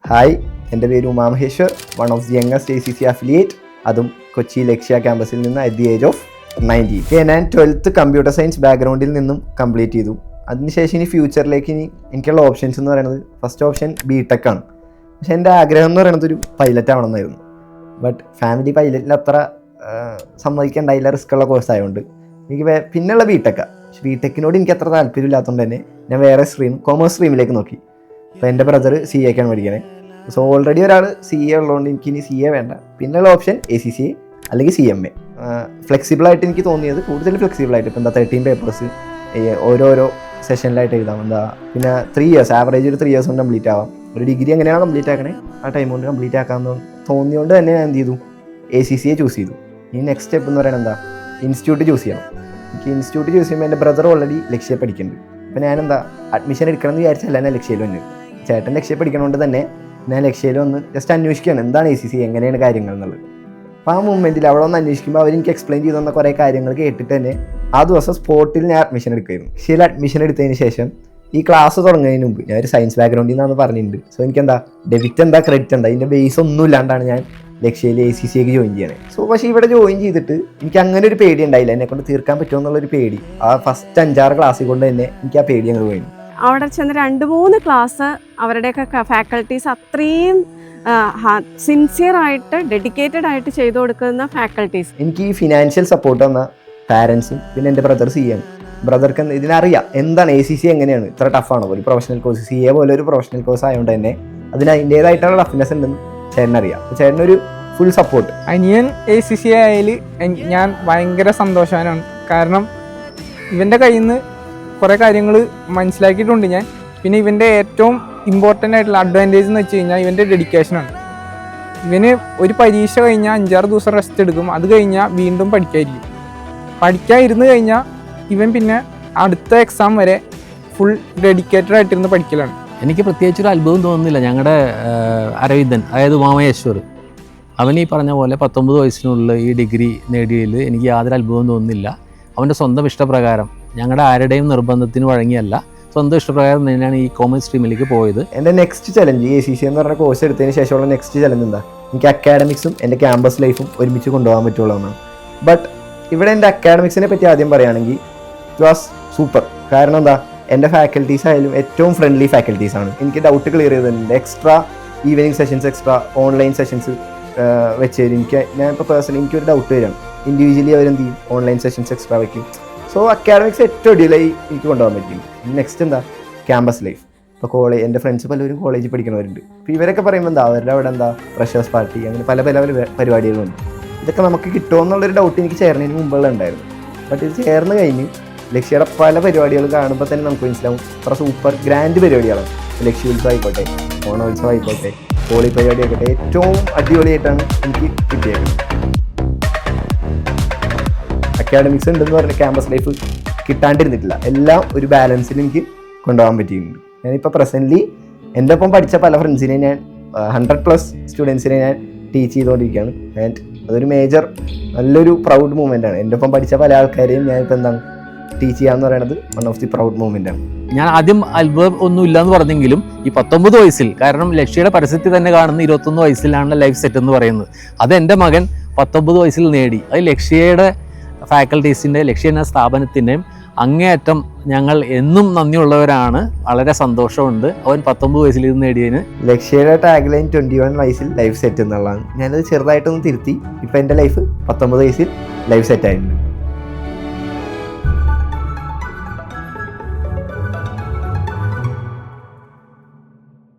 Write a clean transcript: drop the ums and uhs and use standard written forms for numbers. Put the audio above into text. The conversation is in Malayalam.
ഹായ്, എൻ്റെ പേര് Uma Maheshwar, one of the youngest ACC affiliate, അതും കൊച്ചി ലക്ഷ്യ ക്യാമ്പസിൽ നിന്ന് അറ്റ് ദി ഏജ് ഓഫ് 19. ഞാൻ 12th കമ്പ്യൂട്ടർ സയൻസ് ബാക്ക്ഗ്രൗണ്ടിൽ നിന്നും കംപ്ലീറ്റ് ചെയ്തു. അതിനുശേഷം ഇനി ഫ്യൂച്ചറിലേക്ക് എനിക്കുള്ള ഓപ്ഷൻസ് എന്ന് പറയുന്നത് ഫസ്റ്റ് ഓപ്ഷൻ BTech ആണ്. പക്ഷെ എൻ്റെ ആഗ്രഹം എന്ന് പറയുന്നത് ഒരു പൈലറ്റ് ആവണമെന്നായിരുന്നു. ബട്ട് ഫാമിലി പൈലറ്റിൽ അത്ര സമ്മതിക്കേണ്ടായില്ല, റിസ്ക് ഉള്ള കോഴ്സ് ആയതുകൊണ്ട് എനിക്ക് പിന്നെയുള്ള BTech. പക്ഷെ BTechനോട് എനിക്ക് അത്ര താല്പര്യമില്ലാത്തതുകൊണ്ട് തന്നെ ഞാൻ വേറെ കോമേഴ്സ് സ്ട്രീമിലേക്ക് നോക്കി. അപ്പോൾ എൻ്റെ ബ്രദർ CA ഒക്കെയാണ് പഠിക്കണേ. സോ ഓൾറെഡി ഒരാൾ CA ഉള്ളതുകൊണ്ട് എനിക്ക് ഇനി CA വേണ്ട. പിന്നെയുള്ള ഓപ്ഷൻ ACCA അല്ലെങ്കിൽ CMA. ഫ്ലെക്സിബിളായിട്ട് എനിക്ക് തോന്നിയത് കൂടുതൽ ഫ്ലെക്സിബിളായിട്ട് ഇപ്പോൾ 13 പേപ്പേഴ്സ് ഓരോരോ സെഷനിലായിട്ട് എഴുതാം. പിന്നെ 3 years ആവറേജ് ഒരു 3 years കൊണ്ട് കംപ്ലീറ്റ് ആവാം. ഒരു ഡിഗ്രി എങ്ങനെയാണ് കംപ്ലീറ്റ് ആക്കണേ ആ ടൈം കൊണ്ട് കംപ്ലീറ്റ് ആക്കാമെന്ന് തോന്നിയോണ്ട് തന്നെ ഞാൻ എന്ത് ചെയ്തു, ACCA ചൂസ് ചെയ്തു. ഇനി നെക്സ്റ്റ് സ്റ്റെപ്പ് എന്ന് പറയുന്നത് ഇൻസ്റ്റിറ്റ്യൂട്ട് ചൂസ് ചെയ്യണം. എനിക്ക് ഇൻസ്റ്റിറ്റ്യൂട്ട് ചൂസ് ചെയ്യുമ്പോൾ എൻ്റെ ബ്രദർ ഓൾറെഡി ലക്ഷ്യ പഠിക്കുന്നുണ്ട്. അപ്പോൾ ഞാൻ അഡ്മിഷൻ എടുക്കണം എന്ന് വിചാരിച്ചല്ല ഞാൻ ലക്ഷ്യയിൽ വന്നത്. ചേട്ടൻ ലക്ഷ്യ പഠിക്കണോണ്ട് തന്നെ ഞാൻ ലക്ഷ്യയിൽ വന്ന് ജസ്റ്റ് അന്വേഷിക്കുകയാണ് എന്താണ് ACCA, എങ്ങനെയാണ് കാര്യങ്ങൾ എന്നുള്ളത്. അപ്പോൾ ആ മൂമെൻറ്റിൽ അവിടെ ഒന്ന് അന്വേഷിക്കുമ്പോൾ അവരെനിക്ക് എക്സ്പ്ലെയിൻ ചെയ്തു തന്ന കുറേ കാര്യങ്ങൾ കേട്ടിട്ട് തന്നെ ആ ദിവസം സ്പോട്ടിൽ ഞാൻ അഡ്മിഷൻ എടുക്കുമായിരുന്നു. ലക്ഷ്യയിൽ അഡ്മിഷൻ എടുത്തതിന് ശേഷം ഈ ക്ലാസ് തുടങ്ങുന്നതിന് മുമ്പ് ഞാൻ ഒരു സയൻസ് ബാക്ക്ഗ്രൗണ്ടിൽ നിന്നാണ് പറഞ്ഞിട്ടുണ്ട്. സോ എനിക്ക് ഡെബിറ്റ് ക്രെഡിറ്റ് ഇതിൻ്റെ ബേസ് ഒന്നും ഇല്ലാണ്ടാണ് ഞാൻ ലക്ഷ്യയിൽ ACCAക്ക് ജോയിൻ ചെയ്യണേ. സോ പക്ഷേ ഇവിടെ ജോയിൻ ചെയ്തിട്ട് എനിക്ക് അങ്ങനെ ഒരു പേടി ഉണ്ടായില്ല, എന്നെ കൊണ്ട് തീർക്കാൻ പറ്റുമോ എന്നുള്ളൊരു പേടി. ആ ഫസ്റ്റ് 5-6 ക്ലാസ്സിൽ കൊണ്ട് തന്നെ എനിക്ക് ആ പേടി അങ്ങ് പോയി. അവിടെ ചെന്ന് 2-3 ക്ലാസ് അവരുടെയൊക്കെ ഫാക്കൽറ്റീസ് അത്രയും സിൻസിയറായിട്ട് ഡെഡിക്കേറ്റഡ് ആയിട്ട് ചെയ്തു കൊടുക്കുന്ന ഫാക്കൽറ്റീസ്. എനിക്ക് ഈ ഫിനാൻഷ്യൽ സപ്പോർട്ട് തന്ന പാരൻസും പിന്നെ എൻ്റെ ബ്രദർ CA. ബ്രദർക്ക് ഇതിനറിയാം എന്താണ് ACCA, എങ്ങനെയാണ് ഇത്ര ടഫാണോ ഒരു പ്രൊഫഷണൽ കോഴ്സ്. CA പോലെ ഒരു പ്രൊഫഷണൽ കോഴ്സ് ആയതുകൊണ്ട് തന്നെ അതിന് അതിൻ്റേതായിട്ടുള്ള ടഫ്നെസ് ഉണ്ടെന്ന് ചേട്ടനറിയാം. ചേട്ടനൊരു ഫുൾ സപ്പോർട്ട്. അനിയൻ ACCA ആയാൽ ഞാൻ ഭയങ്കര സന്തോഷവാനാണ്. കാരണം ഇവൻ്റെ കയ്യിൽ നിന്ന് കുറേ കാര്യങ്ങൾ മനസ്സിലാക്കിയിട്ടുണ്ട് ഞാൻ. പിന്നെ ഇവൻ്റെ ഏറ്റവും ഇമ്പോർട്ടൻ്റ് ആയിട്ടുള്ള അഡ്വാൻറ്റേജ് എന്ന് വെച്ച് കഴിഞ്ഞാൽ ഇവൻ്റെ ഡെഡിക്കേഷനാണ്. ഇവന് ഒരു പരീക്ഷ കഴിഞ്ഞാൽ 5-6 ദിവസം റെസ്റ്റ് എടുക്കും. അത് കഴിഞ്ഞാൽ വീണ്ടും പഠിക്കാതിരിക്കും. പഠിക്കാതിരുന്ന് കഴിഞ്ഞാൽ ഇവൻ പിന്നെ അടുത്ത എക്സാം വരെ ഫുൾ ഡെഡിക്കേറ്റഡ് ആയിട്ടിരുന്ന് പഠിക്കലാണ്. എനിക്ക് പ്രത്യേകിച്ചൊരു അത്ഭുതം തോന്നുന്നില്ല. ഞങ്ങളുടെ അരവിന്ദൻ, അതായത് ഉമാമഹേശ്വർ, അവൻ ഈ പറഞ്ഞ പോലെ 19 വയസ്സിനുള്ളിൽ ഈ ഡിഗ്രി നേടിയതിൽ എനിക്ക് യാതൊരു അത്ഭുതം തോന്നുന്നില്ല. അവൻ്റെ സ്വന്തം ഇഷ്ടപ്രകാരം, ഞങ്ങളുടെ ആരുടെയും നിർബന്ധത്തിന് വഴങ്ങിയല്ല, സ്വന്തം ഇഷ്ടപ്രകാരം തന്നെയാണ് ഈ കോമേഴ്സ് സ്ട്രീമിലേക്ക് പോയത്. എൻ്റെ നെക്സ്റ്റ് ചലഞ്ച് ACCA എന്ന് പറഞ്ഞ കോഴ്സ് എടുത്തതിന് ശേഷമുള്ള നെക്സ്റ്റ് ചലഞ്ച് എനിക്ക് അക്കാഡമിക്സും എൻ്റെ ക്യാമ്പസ് ലൈഫും ഒരുമിച്ച് കൊണ്ടുപോകാൻ പറ്റുള്ളതാണ്. ബട്ട് ഇവിടെ എൻ്റെ അക്കാഡമിക്സിനെ പറ്റി ആദ്യം പറയുകയാണെങ്കിൽ ഇറ്റ് വാസ് സൂപ്പർ. കാരണം എൻ്റെ ഫാക്കൽറ്റീസ് ആയാലും ഏറ്റവും ഫ്രണ്ട്ലി ഫാക്കൽറ്റീസാണ്. എനിക്ക് ഡൗട്ട് ക്ലിയർ ചെയ്തിട്ടുണ്ട്. Extra evening sessions, extra online sessions വെച്ച് തരും. ഞാൻ ഇപ്പോൾ പേഴ്സണലി എനിക്കൊരു ഡൗട്ട് വരികയാണ്, ഇൻഡിവിജ്വലി അവരെന്ത് ചെയ്യും, ഓൺലൈൻ സെഷൻസ് എക്സ്ട്രാ വയ്ക്കും. സോ അക്കാഡമിക്സ് ഏറ്റവും അടിപൊളിയായി എനിക്ക് കൊണ്ടുപോകാൻ പറ്റും. Next campus life. ഇപ്പോൾ എൻ്റെ ഫ്രണ്ട്സ് പലരും കോളേജിൽ പഠിക്കുന്നവരുണ്ട്. അപ്പോൾ ഇവരൊക്കെ പറയുമ്പോൾ അവരുടെ അവിടെ ഫ്രഷേഴ്സ് പാർട്ടി, അങ്ങനെ പല പരിപാടികളുണ്ട്. ഇതൊക്കെ നമുക്ക് കിട്ടുമോ എന്നുള്ളൊരു ഡൗട്ട് എനിക്ക് ചേർന്നതിന് മുമ്പുള്ള ഉണ്ടായിരുന്നു. ബട്ട് ഇത് ചേർന്ന് കഴിഞ്ഞ് ലക്ഷ്യയുടെ പല പരിപാടികൾ കാണുമ്പോൾ തന്നെ നമുക്ക് മനസ്സിലാവും അത്ര സൂപ്പർ ഗ്രാൻഡ് പരിപാടികളാണ്. ലക്ഷ്യോത്സവം ആയിക്കോട്ടെ, ഓണോത്സവം ആയിക്കോട്ടെ, ഹോളി പരിപാടി ആയിക്കോട്ടെ, ഏറ്റവും അടിപൊളിയായിട്ടാണ് എനിക്ക് കിട്ടിയത്. അക്കാഡമിക്സ് ഉണ്ടെന്ന് പറഞ്ഞ ക്യാമ്പസ് ലൈഫ് കിട്ടാണ്ടിരുന്നിട്ടില്ല. എല്ലാം ഒരു ബാലൻസിൽ എനിക്ക് കൊണ്ടുപോകാൻ പറ്റിയിട്ടുണ്ട്. ഞാനിപ്പോൾ പ്രസൻ്റ്ലി എൻ്റെ ഒപ്പം പഠിച്ച പല ഫ്രണ്ട്സിനെ ഞാൻ 100+ സ്റ്റുഡൻസിനെ ഞാൻ ടീച്ച് ചെയ്തുകൊണ്ടിരിക്കുകയാണ്. ആൻഡ് അതൊരു നല്ലൊരു പ്രൗഡ് മൂമെൻ്റ് ആണ്. എൻ്റെ ഒപ്പം പഠിച്ച പല ആൾക്കാരെയും ഞാനിപ്പോൾ ടീച്ച് ചെയ്യാന്ന് പറയുന്നത് one of the proud moment ആണ്. ഞാൻ ആദ്യം അത്ഭുതം ഒന്നും ഇല്ലയെന്ന് പറഞ്ഞെങ്കിലും ഈ 19 വയസ്സിൽ, കാരണം ലക്ഷ്യയുടെ പരസ്യത്തിൽ തന്നെ കാണുന്ന 21 വയസ്സിലാണ് ലൈഫ് സെറ്റ് എന്ന് പറയുന്നത്. അത് എൻ്റെ മകൻ 19 വയസ്സിൽ നേടി. അത് ലക്ഷ്യയുടെ ഫാക്കൽറ്റീസിൻ്റെ, ലക്ഷ്യ എന്ന സ്ഥാപനത്തിൻ്റെയും അങ്ങേയറ്റം ഞങ്ങൾ എന്നും നന്ദിയുള്ളവരാണ്. വളരെ സന്തോഷമുണ്ട് അവൻ 19 വയസ്സിൽ ഇത് നേടിയതിന്. ലക്ഷ്യയുടെ ടാഗ് ലൈൻ 21 വയസ്സിൽ ലൈഫ് സെറ്റ് എന്നുള്ളതാണ്. ഞാനത് ചെറുതായിട്ടൊന്ന് തിരുത്തി. ഇപ്പം എൻ്റെ ലൈഫ് 19 വയസ്സിൽ ലൈഫ് സെറ്റ് ആയിട്ടുണ്ട്.